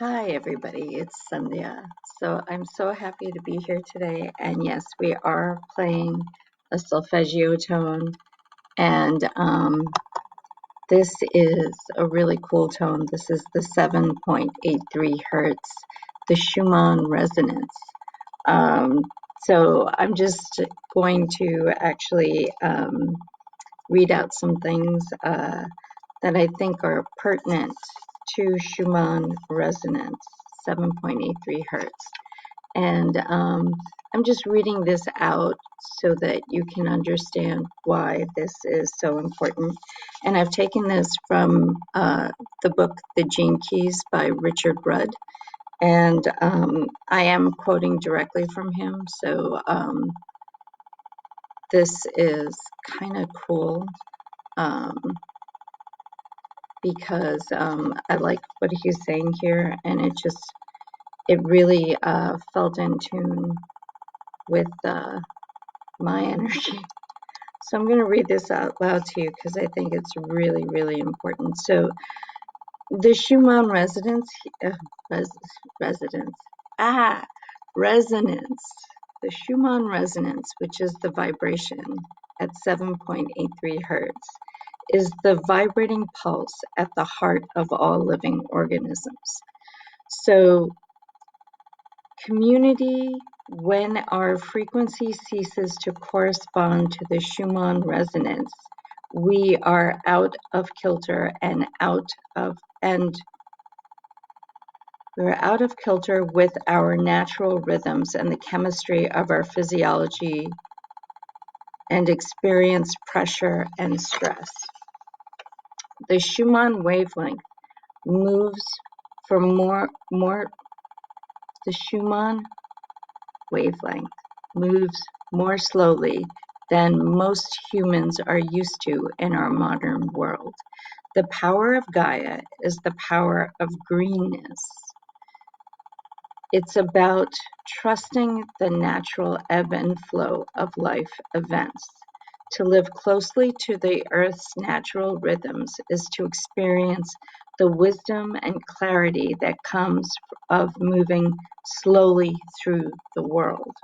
Hi everybody, it's Sandhya. So I'm so happy to be here today, and yes, we are playing a solfeggio tone, and this is a really cool tone. This is the 7.83 hertz, the Schumann resonance. Um, so I'm just going to actually read out some things that I think are pertinent to Schumann resonance, 7.83 hertz. And I'm just reading this out so that you can understand why this is so important. And I've taken this from the book, The Gene Keys by Richard Rudd. And I am quoting directly from him. So this is kind of cool. Because I like what he's saying here, and it really felt in tune with my energy. So I'm going to read this out loud to you because I think it's really, really important. So the Schumann resonance, resonance, the Schumann resonance, which is the vibration at 7.83 hertz, is the vibrating pulse at the heart of all living organisms. So community, when our frequency ceases to correspond to the Schumann resonance, we are out of kilter we're out of kilter with our natural rhythms and the chemistry of our physiology and experience pressure and stress. The Schumann wavelength moves for the Schumann wavelength moves more slowly than most humans are used to in our modern world. The power of Gaia is the power of greenness. It's about trusting the natural ebb and flow of life events. To live closely to the Earth's natural rhythms is to experience the wisdom and clarity that comes of moving slowly through the world.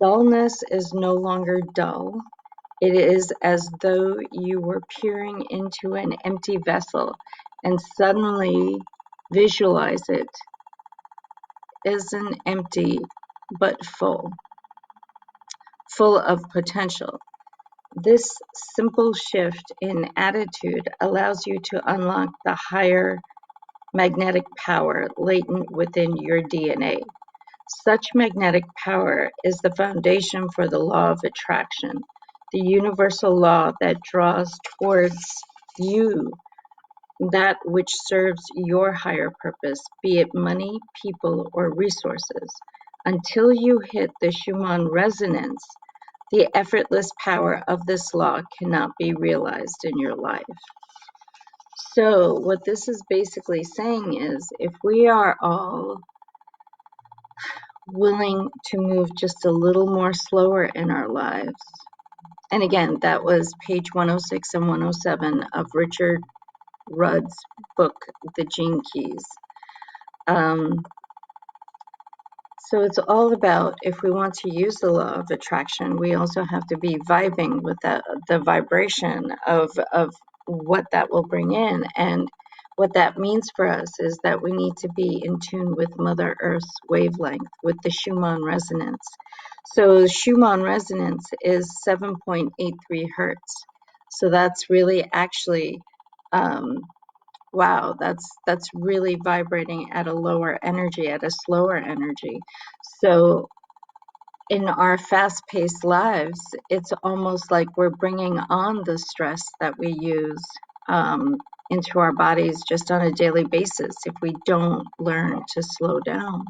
Dullness is no longer dull. It is as though you were peering into an empty vessel and suddenly visualize it isn't empty but full of potential. This simple shift in attitude allows you to unlock the higher magnetic power latent within your DNA. Such magnetic power is the foundation for the law of attraction, the universal law that draws towards you that which serves your higher purpose, be it money, people, or resources. Until you hit the Schumann resonance, the effortless power of this law cannot be realized in your life. So what this is basically saying is, if we are all willing to move just a little more slower in our lives, and again, that was page 106 and 107 of Richard Rudd's book, The Gene Keys. So it's all about, if we want to use the law of attraction, we also have to be vibing with the vibration of what that will bring in. And what that means for us is that we need to be in tune with Mother Earth's wavelength, with the Schumann resonance. So Schumann resonance is 7.83 hertz. So that's really actually, wow, that's really vibrating at a lower energy, at a slower energy. So in our fast-paced lives, it's almost like we're bringing on the stress that we use into our bodies just on a daily basis if we don't learn to slow down.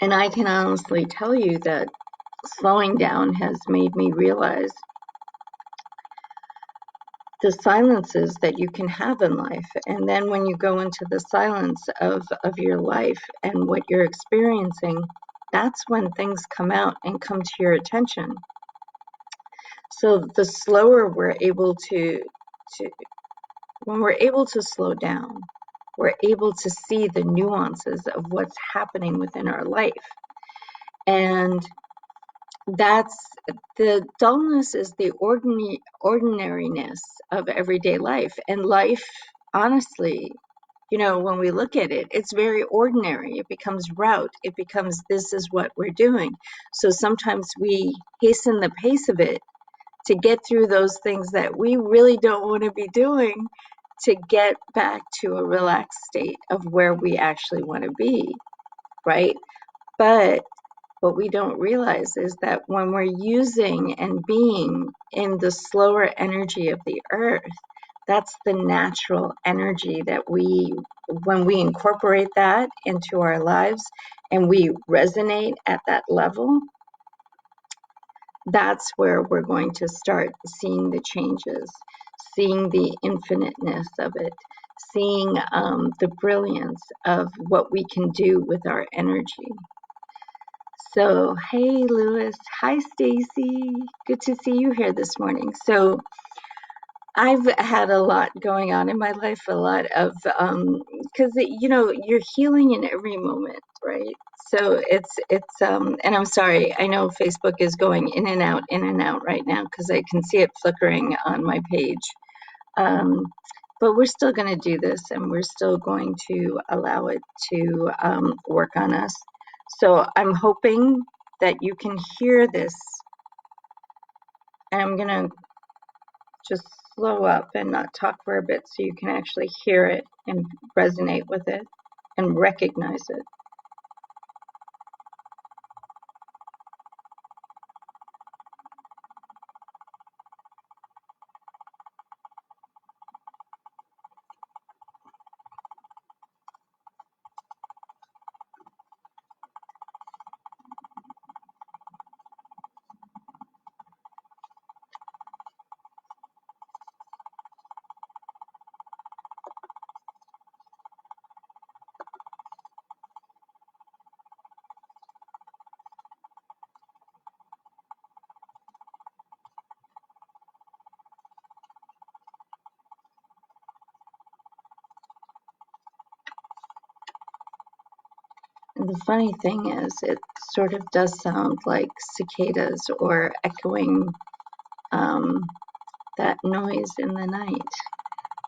And I can honestly tell you that slowing down has made me realize the silences that you can have in life. And then when you go into the silence of your life and what you're experiencing, that's when things come out and come to your attention. So the slower we're able to when we're able to slow down, we're able to see the nuances of what's happening within our life. And that's the dullness is the ordinariness of everyday life. And life, honestly, you know, when we look at it, it's very ordinary. It becomes route. It becomes, this is what we're doing. So sometimes we hasten the pace of it to get through those things that we really don't want to be doing, to get back to a relaxed state of where we actually want to be, right? But what we don't realize is that when we're using and being in the slower energy of the earth, that's the natural energy that when we incorporate that into our lives and we resonate at that level, that's where we're going to start seeing the changes, seeing the infiniteness of it, seeing the brilliance of what we can do with our energy. So, hey, Lewis. Hi, Stacy. Good to see you here this morning. So, I've had a lot going on in my life, a lot of, because, you know, you're healing in every moment, right? So and I'm sorry, I know Facebook is going in and out right now because I can see it flickering on my page. But we're still going to do this and we're still going to allow it to work on us. So I'm hoping that you can hear this. And I'm going to just slow up and not talk for a bit so you can actually hear it and resonate with it and recognize it. And the funny thing is, it sort of does sound like cicadas or echoing that noise in the night.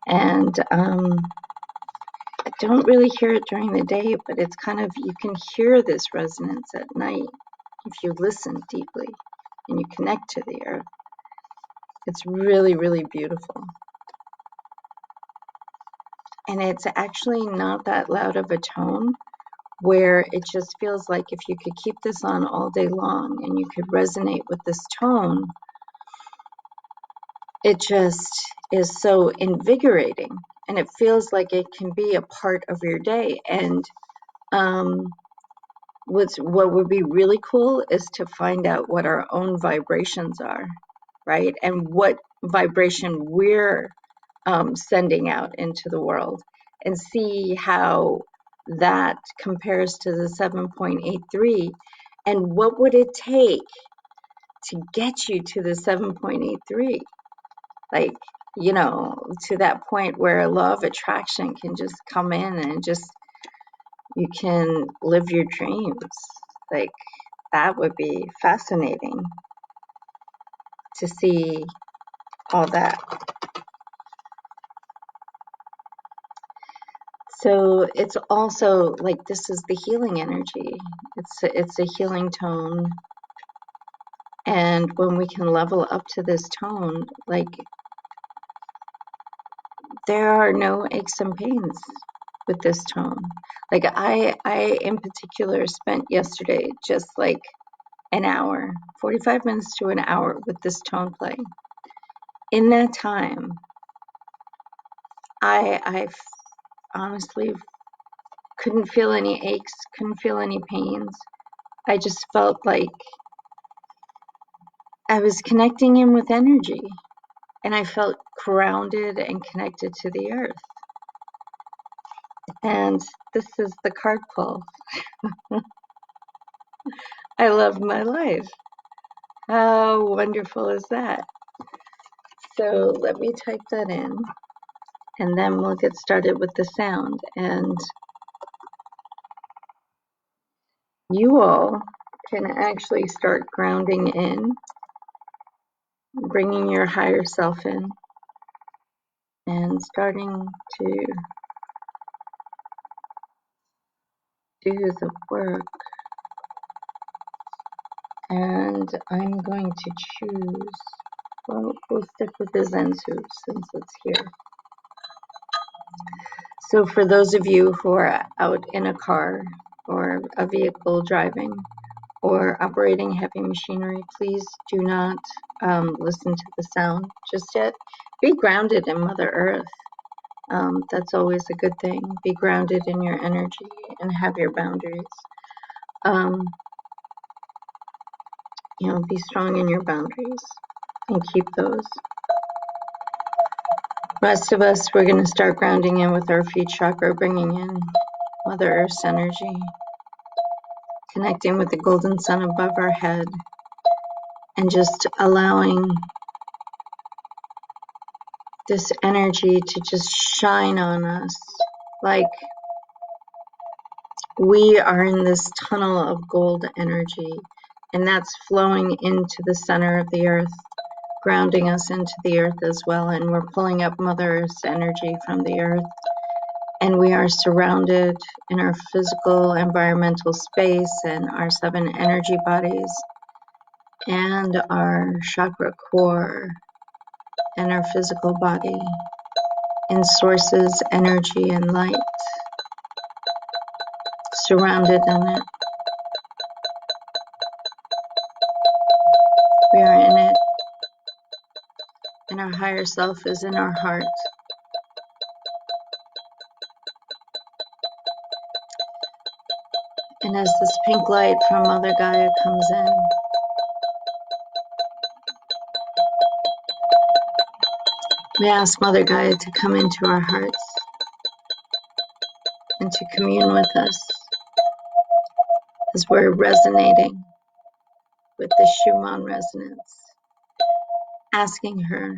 And I don't really hear it during the day, but it's kind of, you can hear this resonance at night if you listen deeply and you connect to the earth. It's really, really beautiful. And it's actually not that loud of a tone, where it just feels like if you could keep this on all day long and you could resonate with this tone, it just is so invigorating and it feels like it can be a part of your day. And what would be really cool is to find out what our own vibrations are, right? And what vibration we're sending out into the world, and see how that compares to the 7.83, and what would it take to get you to the 7.83, like, you know, to that point where law of attraction can just come in and just, you can live your dreams. Like, that would be fascinating to see all that. So it's also like, this is the healing energy. It's a healing tone. And when we can level up to this tone, like, there are no aches and pains with this tone. Like, I in particular spent yesterday just like an hour, 45 minutes to an hour with this tone playing. In that time, I honestly couldn't feel any aches, couldn't feel any pains. I just felt like I was connecting in with energy, and I felt grounded and connected to the earth. And this is the card pull. I love my life. How wonderful is that? So let me type that in. and then we'll get started with the sound. And you all can actually start grounding in, bringing your higher self in, and starting to do the work. And I'm going to choose, well, we'll stick with the ZenTube since it's here. So for those of you who are out in a car or a vehicle driving or operating heavy machinery, please do not listen to the sound just yet. Be grounded in Mother Earth. That's always a good thing. Be grounded in your energy and have your boundaries. You know, be strong in your boundaries and keep those. Rest of us, we're going to start grounding in with our feet chakra, bringing in Mother Earth's energy, connecting with the golden sun above our head, and just allowing this energy to just shine on us like we are in this tunnel of gold energy, and that's flowing into the center of the earth, grounding us into the earth as well. And we're pulling up Mother Earth's energy from the earth, and we are surrounded in our physical environmental space and our 7 energy bodies and our chakra core and our physical body in sources, energy, and light, surrounded in it. We are in it, and our higher self is in our heart. And as this pink light from Mother Gaia comes in, we ask Mother Gaia to come into our hearts and to commune with us as we're resonating with the Schumann resonance, asking her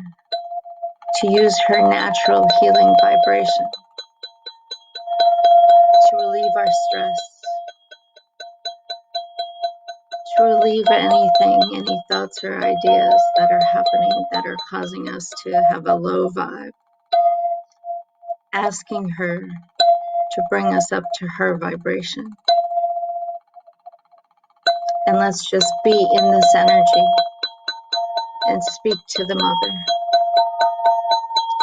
to use her natural healing vibration to relieve our stress, to relieve anything, any thoughts or ideas that are happening that are causing us to have a low vibe, asking her to bring us up to her vibration. And let's just be in this energy and speak to the Mother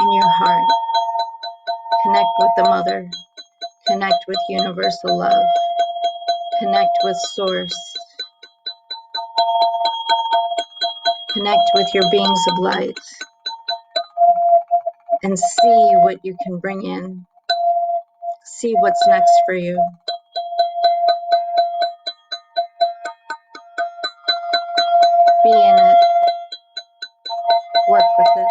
in your heart. Connect with the Mother, connect with universal love, connect with Source, connect with your beings of light, and see what you can bring in. See what's next for you. Be in it. Work with it.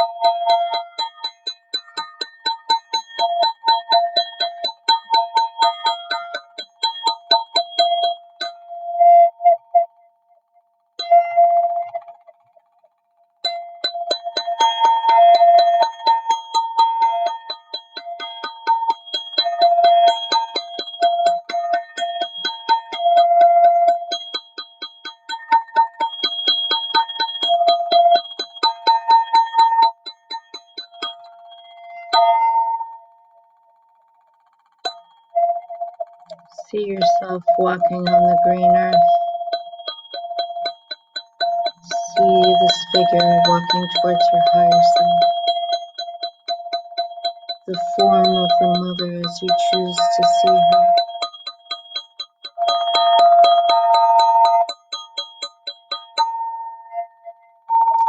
See yourself walking on the green earth. See this figure walking towards your higher self. The form of the Mother as you choose to see her.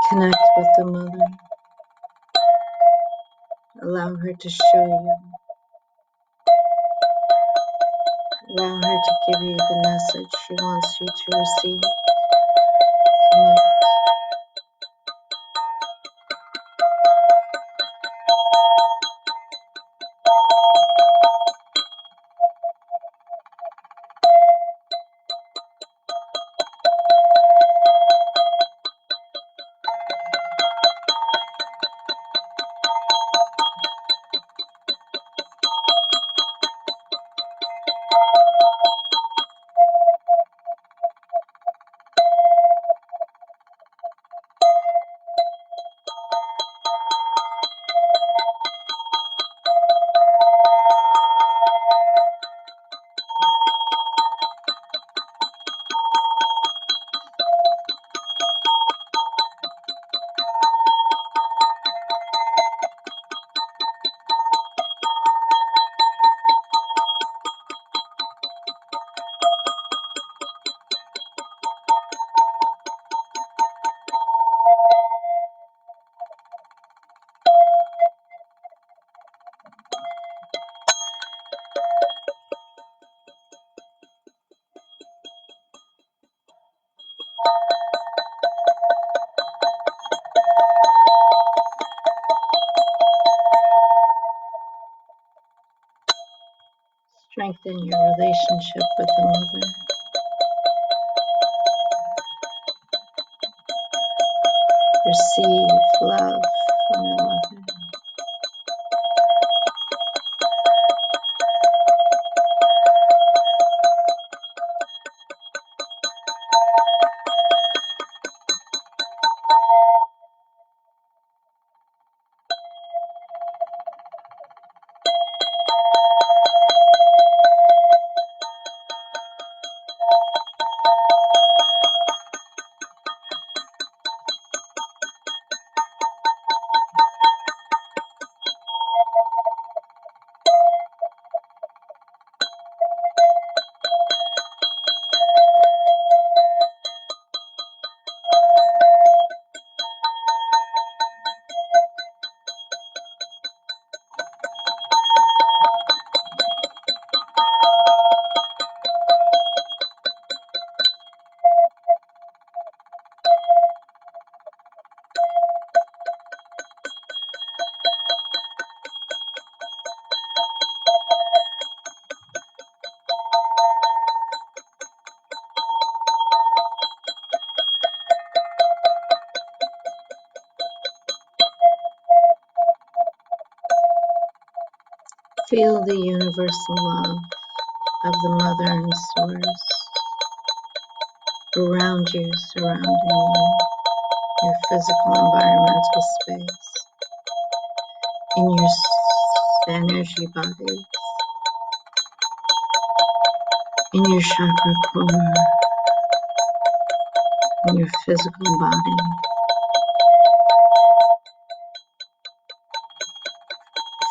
Connect with the Mother. Allow her to show you. Allow her to give you the message she wants you to receive. Connect. Strengthen your relationship with the mother. Receive love from the mother. Feel the universal love of the mother and source around you, surrounding you, your physical environmental space, in your energy body, in your chakra core, in your physical body.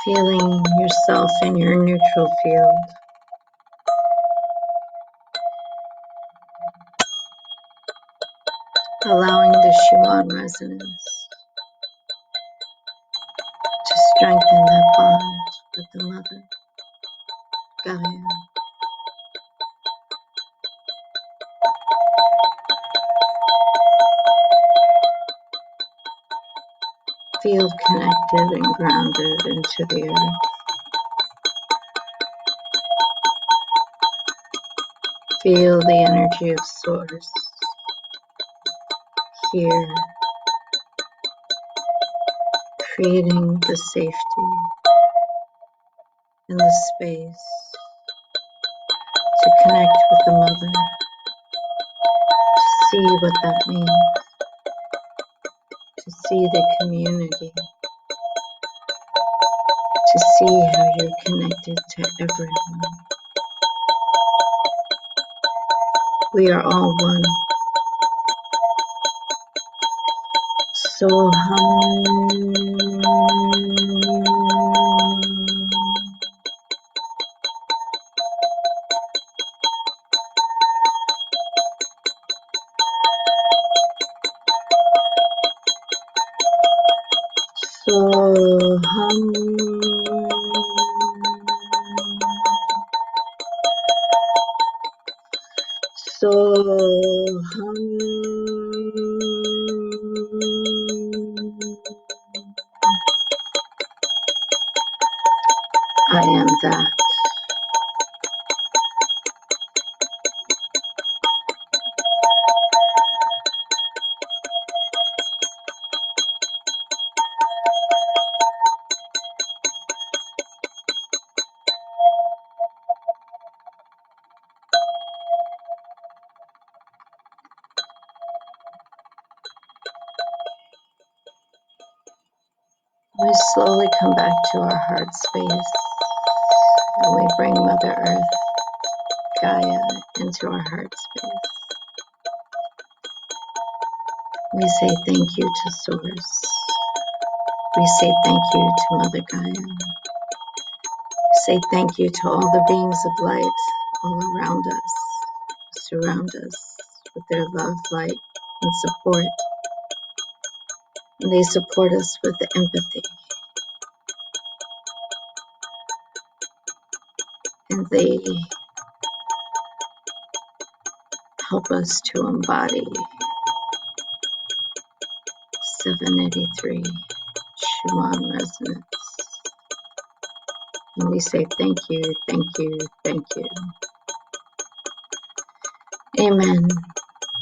Feeling yourself in your neutral field. Allowing the Schumann resonance to strengthen that bond with the mother, Gaia. Feel connected and grounded into the earth. Feel the energy of Source here, creating the safety and the space to connect with the mother, to see what that means, to see the community, to see how you're connected to everyone. We are all one. So hum. I am that. We slowly come back to our heart space and we bring Mother Earth, Gaia, into our heart space. We say thank you to Source. We say thank you to Mother Gaia. We say thank you to all the beings of light all around us, surround us with their love, light, and support. And they support us with empathy. And they help us to embody 783 Schumann resonance. And we say thank you, thank you, thank you. Amen.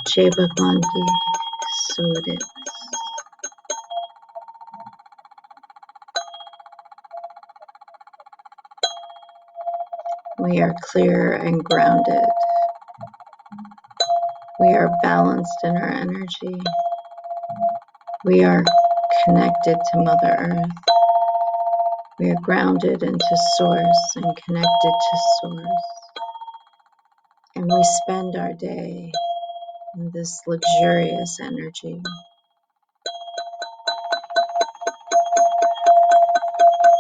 Jai Bhagwan Ki. So it is. We are clear and grounded. We are balanced in our energy. We are connected to Mother Earth. We are grounded into Source and connected to Source. And we spend our day in this luxurious energy.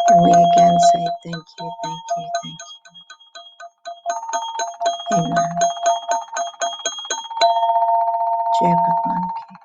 And we again say thank you, thank you, thank you. Amen. Jai Bhagwan Ki.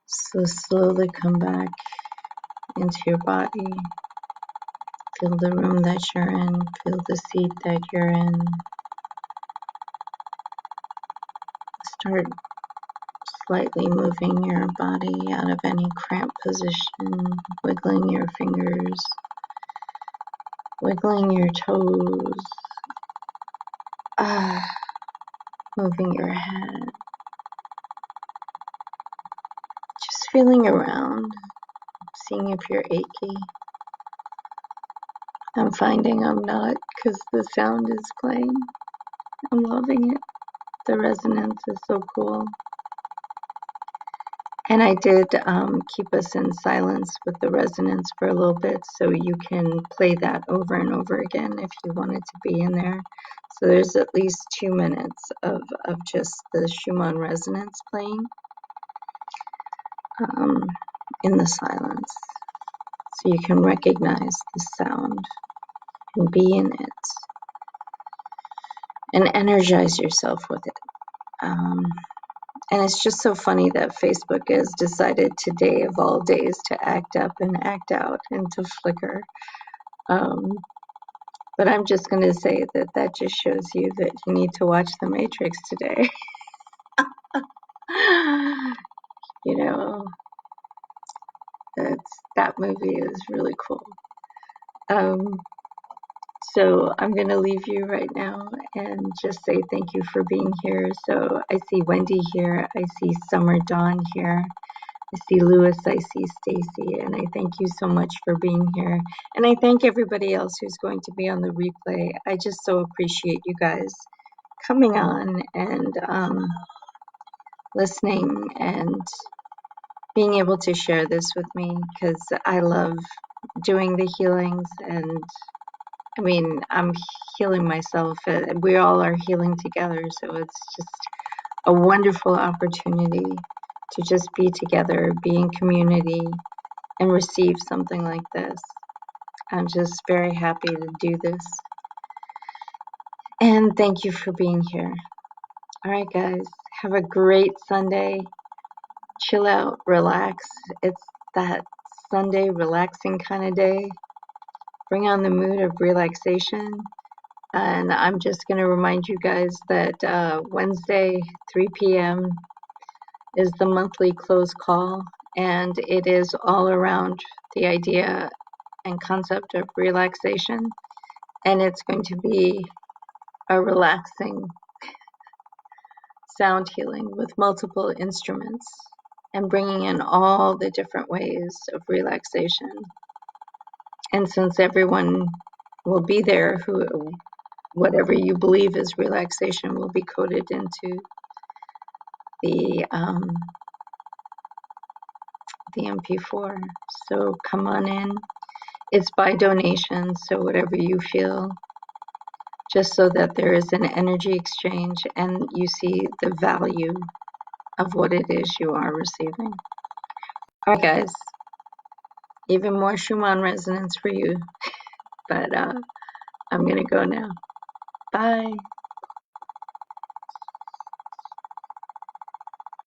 So slowly come back into your body. Feel the room that you're in. Feel the seat that you're in. Start slightly moving your body out of any cramped position, wiggling your fingers, wiggling your toes, moving your head, just feeling around, seeing if you're achy. I'm finding I'm not because the sound is playing. I'm loving it. The resonance is so cool. And I did keep us in silence with the resonance for a little bit, so you can play that over and over again if you wanted to be in there. So there's at least 2 minutes of just the Schumann resonance playing in the silence. So you can recognize the sound and be in it and energize yourself with it. And it's just so funny that Facebook has decided today of all days to act up and act out and to flicker. But I'm just going to say that that just shows you that you need to watch The Matrix today. You know, that movie is really cool. So I'm going to leave you right now and just say thank you for being here. So I see Wendy here. I see Summer Dawn here. I see Lewis, I see Stacy, and I thank you so much for being here. And I thank everybody else who's going to be on the replay. I just so appreciate you guys coming on and listening and being able to share this with me, because I love doing the healings, and I mean, I'm healing myself. We all are healing together, so it's just a wonderful opportunity to just be together, be in community, and receive something like this. I'm just very happy to do this. And thank you for being here. All right, guys, have a great Sunday. Chill out, relax. It's that Sunday relaxing kind of day. Bring on the mood of relaxation. And I'm just going to remind you guys that Wednesday, 3 p.m. is the monthly close call. And it is all around the idea and concept of relaxation. And it's going to be a relaxing sound healing with multiple instruments and bringing in all the different ways of relaxation. And since everyone will be there, who whatever you believe is relaxation will be coded into the MP4. So come on in. It's by donation, so whatever you feel, just so that there is an energy exchange and you see the value of what it is you are receiving. All right, guys, even more Schumann resonance for you, but I'm going to go now. Bye.